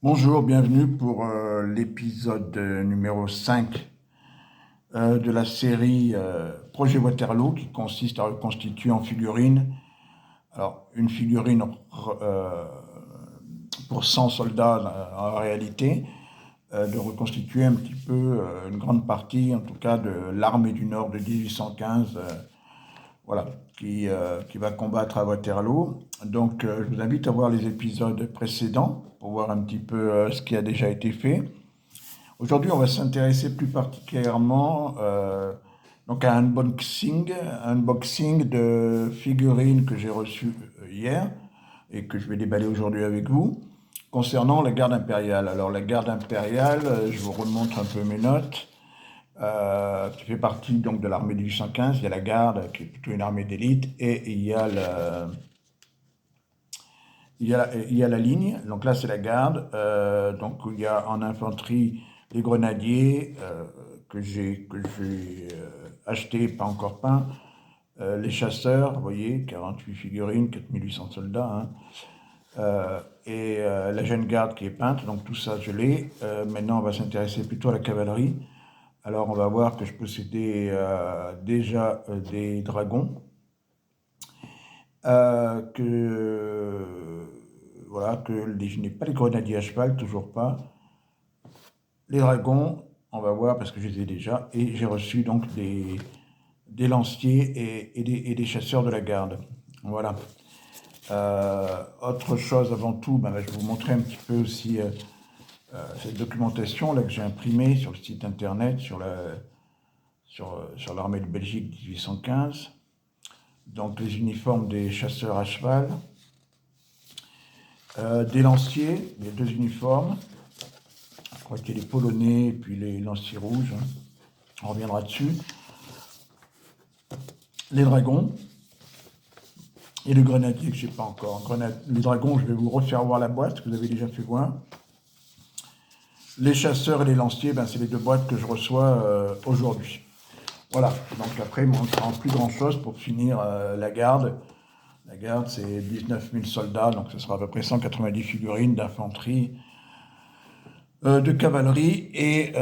Bonjour, bienvenue pour l'épisode numéro 5 de la série Projet Waterloo qui consiste à reconstituer en figurine, alors une figurine euh, pour 100 soldats en réalité, de reconstituer un petit peu une grande partie en tout cas de l'armée du Nord de 1815, voilà, qui va combattre à Waterloo. Donc je vous invite à voir les épisodes précédents pour voir un petit peu ce qui a déjà été fait. Aujourd'hui, on va s'intéresser plus particulièrement donc à un unboxing de figurines que j'ai reçues hier et que je vais déballer aujourd'hui avec vous concernant la garde impériale. Alors la garde impériale, je vous remontre un peu mes notes, qui fait partie donc de l'armée de 1815. Il y a la garde qui est plutôt une armée d'élite et il y a la ligne, donc là c'est la garde, donc il y a en infanterie les grenadiers que j'ai acheté, pas encore peint, les chasseurs, vous voyez, 48 figurines, 4800 soldats, hein, et la jeune garde qui est peinte, donc tout ça je l'ai. Maintenant on va s'intéresser plutôt à la cavalerie. Alors on va voir que je possédais déjà des dragons, voilà, je n'ai pas les grenadiers à cheval, toujours pas. Les dragons, on va voir parce que je les ai déjà, et j'ai reçu donc des lanciers et des chasseurs de la garde. Voilà. Autre chose avant tout, je vais vous montrer un petit peu aussi cette documentation là que j'ai imprimée sur le site internet sur l'armée de Belgique 1815. Donc les uniformes des chasseurs à cheval, des lanciers, les deux uniformes. Je crois qu'il y a les Polonais et puis les lanciers rouges. On reviendra dessus. Les dragons et le grenadier que je n'ai pas encore. Les dragons, je vais vous refaire voir la boîte que vous avez déjà fait voir. Les chasseurs et les lanciers, c'est les deux boîtes que je reçois aujourd'hui. Voilà, donc après, il ne manquera plus grand-chose pour finir la garde. La garde, c'est 19 000 soldats, donc ce sera à peu près 190 figurines d'infanterie, de cavalerie et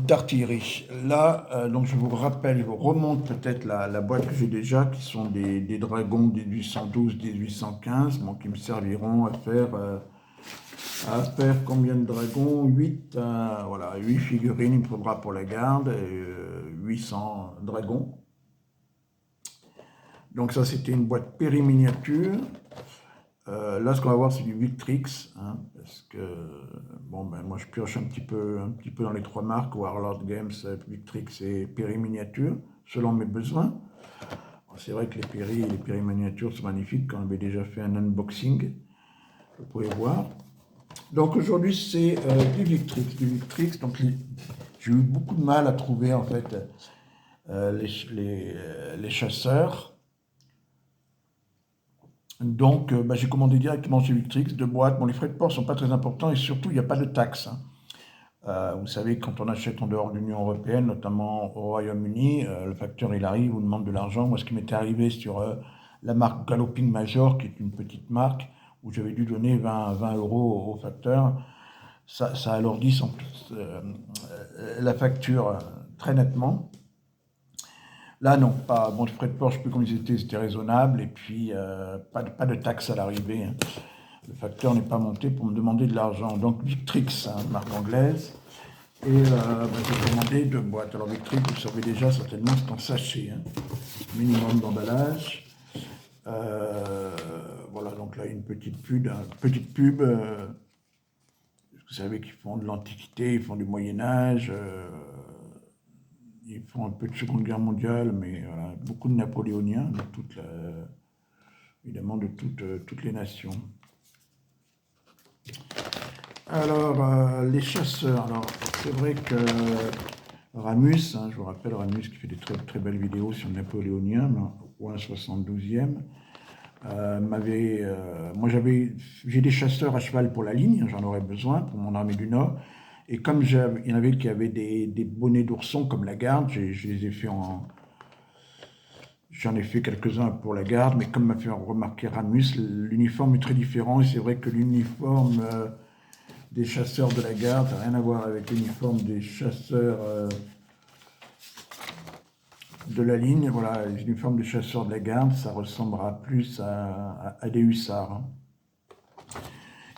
d'artillerie. Là, donc je vous rappelle, je vous remonte peut-être la boîte que j'ai déjà, qui sont des dragons 1812-1815, bon, qui me serviront à faire combien de dragons? 8, voilà, 8 figurines, il me faudra pour la garde, 800 dragons. Donc ça, c'était une boîte périminiature. Là, ce qu'on va voir, c'est du Victrix, hein, parce que moi, je pioche un petit peu dans les trois marques, Warlord Games, Victrix et Péri Miniature, selon mes besoins. C'est vrai que les Péri et les Péri Miniatures sont magnifiques, quand on avait déjà fait un unboxing, vous pouvez voir. Donc aujourd'hui, c'est du Victrix. Donc j'ai eu beaucoup de mal à trouver en fait les chasseurs. Donc, j'ai commandé directement chez Victrix, deux boîtes. Bon, les frais de port ne sont pas très importants et surtout, il n'y a pas de taxes, hein. Vous savez, quand on achète en dehors de l'Union européenne, notamment au Royaume-Uni, le facteur, il arrive, vous demande de l'argent. Moi, ce qui m'était arrivé sur la marque Galloping Major, qui est une petite marque, où j'avais dû donner 20 euros au facteur, ça alourdit la facture très nettement. Là, non, pas. Bon, les frais de port, je ne sais plus comment ils étaient raisonnables, et puis pas de taxe à l'arrivée, hein. Le facteur n'est pas monté pour me demander de l'argent. Donc Victrix, hein, marque anglaise, et j'ai commandé deux boîtes. Alors Victrix, vous savez déjà certainement, c'est en sachet, hein, minimum d'emballage. Voilà, donc là une petite pub, vous savez qu'ils font de l'Antiquité, ils font du Moyen-Âge. Ils font un peu de Seconde Guerre mondiale, mais voilà, beaucoup de napoléoniens, évidemment de toutes les nations. Alors, les chasseurs. Alors, c'est vrai que Ramus, hein, je vous rappelle Ramus qui fait des très, très belles vidéos sur le napoléonien, ou un 72e, moi j'ai des chasseurs à cheval pour la ligne, j'en aurais besoin pour mon armée du Nord. Et comme il y en avait qui avaient des bonnets d'ourson comme la garde, je les ai fait j'en ai fait quelques-uns pour la garde, mais comme m'a fait remarquer Ramus, l'uniforme est très différent. Et c'est vrai que l'uniforme des chasseurs de la garde, ça n'a rien à voir avec l'uniforme des chasseurs de la ligne. Voilà, l'uniforme des chasseurs de la garde, ça ressemblera plus à des hussards. Hein.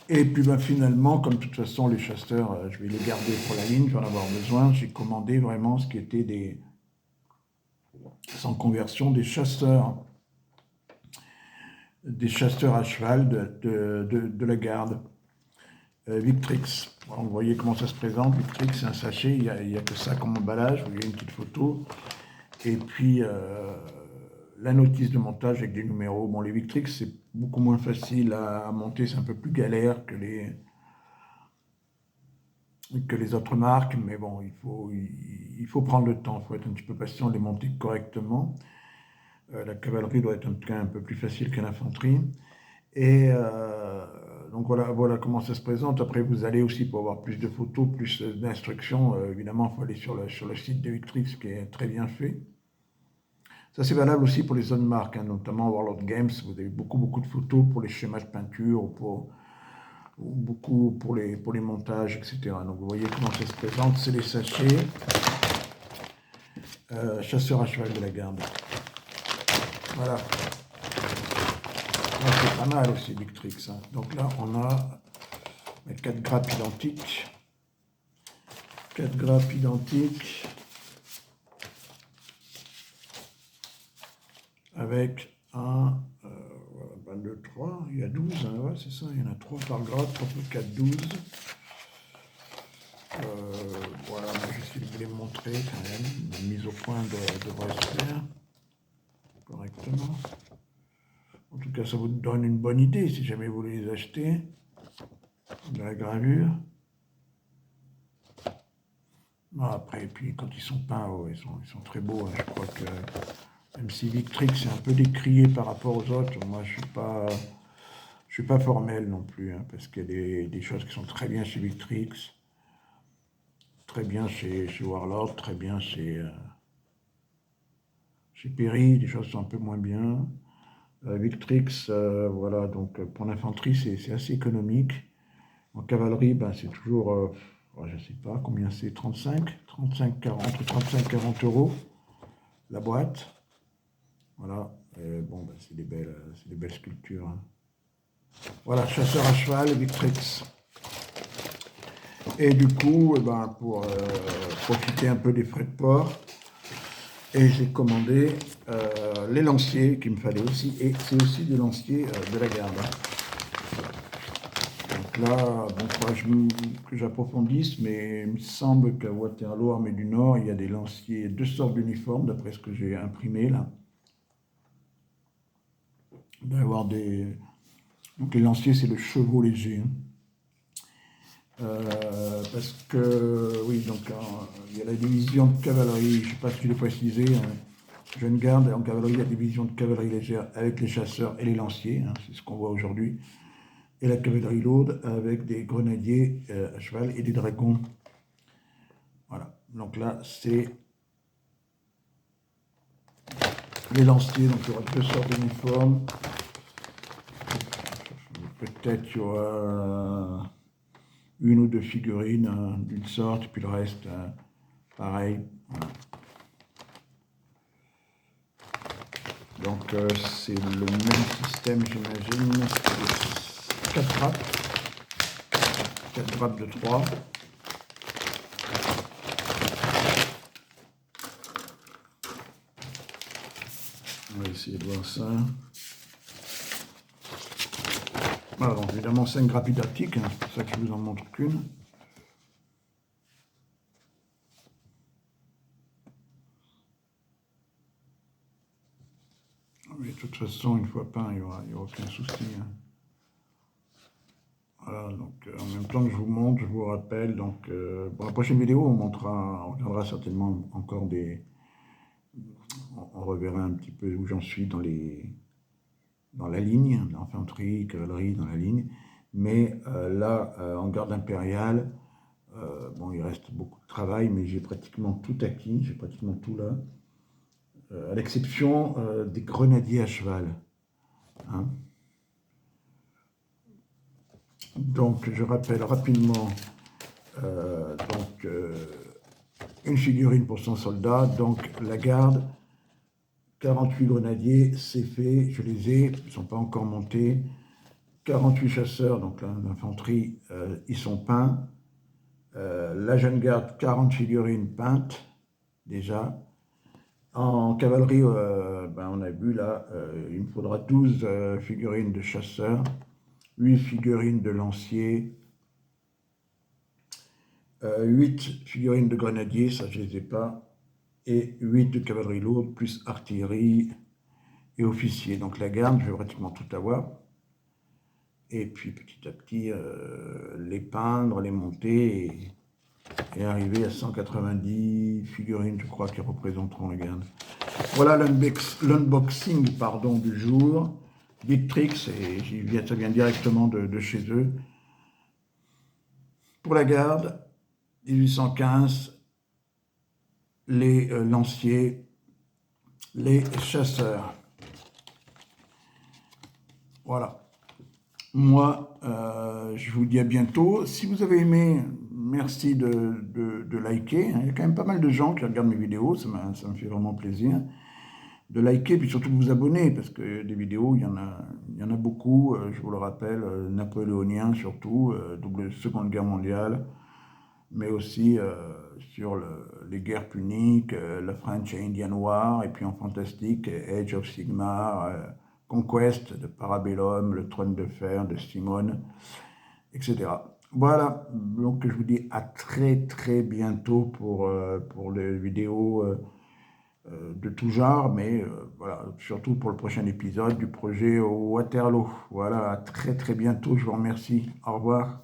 Et puis finalement, comme de toute façon les chasseurs, je vais les garder pour la ligne, je vais en avoir besoin, j'ai commandé vraiment ce qui était des, sans conversion, des chasseurs à cheval de la garde, Victrix. Voilà, vous voyez comment ça se présente, Victrix, c'est un sachet, il n'y a que ça comme emballage, vous voyez une petite photo, et puis la notice de montage avec des numéros. Bon, les Victrix, c'est beaucoup moins facile à monter, c'est un peu plus galère que les autres marques, mais bon, il faut prendre le temps, il faut être un petit peu patient, les monter correctement. La cavalerie doit être en tout cas un peu plus facile que l'infanterie. Et donc voilà comment ça se présente. Après, vous allez aussi pour avoir plus de photos, plus d'instructions. Évidemment, il faut aller sur le site de Victrix qui est très bien fait. Ça, c'est valable aussi pour les autres marques, hein, notamment Warlord Games. Vous avez beaucoup de photos pour les schémas de peinture, ou beaucoup pour les montages, etc. Donc vous voyez comment ça se présente. C'est les sachets chasseurs à cheval de la garde. Voilà. C'est pas mal aussi, Victrix. Hein. Donc là, on a 4 grappes identiques. 4 grappes identiques. Avec un, 2, 3, il y a 12, hein, ouais, c'est ça, il y en a 3 par grappe, 3 plus 4, 12. Voilà, moi je vais essayer de vous les montrer quand même. La mise au point devrait se faire correctement. En tout cas, ça vous donne une bonne idée si jamais vous voulez les acheter. De la gravure. Non, après, puis quand ils sont peints, oh, ils sont très beaux. Hein. Je crois que même si Victrix est un peu décrié par rapport aux autres, moi je suis pas formel non plus, hein, parce qu'il y a des choses qui sont très bien chez Victrix, très bien chez Warlord, très bien chez Perry, des choses sont un peu moins bien. Victrix, voilà, donc pour l'infanterie, c'est assez économique. En cavalerie, ben, c'est toujours, je ne sais pas combien c'est, 35, 40, entre 35 et 40 euros la boîte. Voilà, bon, ben, c'est des belles sculptures. Hein. Voilà, chasseur à cheval, Victrix. Et du coup, ben, pour profiter un peu des frais de port, et j'ai commandé les lanciers qu'il me fallait aussi, et c'est aussi des lanciers de la garde. Donc là, bon, faudra que j'approfondisse, mais il me semble qu'à Waterloo, Armée du Nord, il y a des lanciers, 2 sortes d'uniformes, d'après ce que j'ai imprimé là. Il doit y avoir des... Donc les lanciers, c'est le chevau léger. Hein. Parce que, oui, donc il y a la division de cavalerie, je ne sais pas si je l'ai précisé, hein, jeune garde, en cavalerie, il y a la division de cavalerie légère avec les chasseurs et les lanciers, hein, c'est ce qu'on voit aujourd'hui, et la cavalerie lourde avec des grenadiers à cheval et des dragons. Voilà, donc là, c'est les lanciers, donc il y aura 2 sortes d'uniformes, peut-être il y aura... une ou 2 figurines hein, d'une sorte, puis le reste, pareil. Voilà. Donc c'est le même système, j'imagine. 4 grappes. 4 grappes de 3. On va essayer de voir ça. Voilà, donc évidemment 5 grappes identiques, hein, c'est pour ça que je vous en montre qu'une. Mais de toute façon, une fois peint, il n'y aura aucun souci. Hein. Voilà, donc en même temps que je vous montre, je vous rappelle, donc pour la prochaine vidéo, on regardera certainement encore on reverra un petit peu où j'en suis dans la ligne, l'infanterie, cavalerie, dans la ligne. Mais là, en garde impériale, bon, il reste beaucoup de travail, mais j'ai pratiquement tout acquis, j'ai pratiquement tout là, à l'exception des grenadiers à cheval. Hein. Donc, je rappelle rapidement, une figurine pour 100 soldats, donc la garde, 48 grenadiers, c'est fait, je les ai, ils ne sont pas encore montés. 48 chasseurs, donc l'infanterie, ils sont peints. La jeune garde, 40 figurines peintes, déjà. En cavalerie, on a vu là, il me faudra 12 figurines de chasseurs, 8 figurines de lanciers, 8 figurines de grenadiers, ça je ne les ai pas, et 8 de cavalerie lourde, plus artillerie et officiers. Donc la garde, je vais pratiquement tout avoir. Et puis petit à petit, les peindre, les monter et arriver à 190 figurines, je crois, qui représenteront la garde. Voilà l'unboxing du jour. Victrix, et ça vient directement de chez eux. Pour la garde, 1815, les lanciers, les chasseurs. Voilà. Moi, je vous dis à bientôt. Si vous avez aimé, merci de liker. Il y a quand même pas mal de gens qui regardent mes vidéos, ça me fait vraiment plaisir. De liker, puis surtout de vous abonner, parce que des vidéos, il y en a beaucoup, je vous le rappelle, napoléonien surtout, Seconde Guerre mondiale, mais aussi sur les guerres puniques, la French et Indian War, et puis en fantastique, Age of Sigmar, Conquest de Parabellum, le Trône de Fer de Simone, etc. Voilà, donc je vous dis à très très bientôt pour les vidéos de tout genre, mais voilà, surtout pour le prochain épisode du projet Waterloo. Voilà, à très très bientôt, je vous remercie. Au revoir.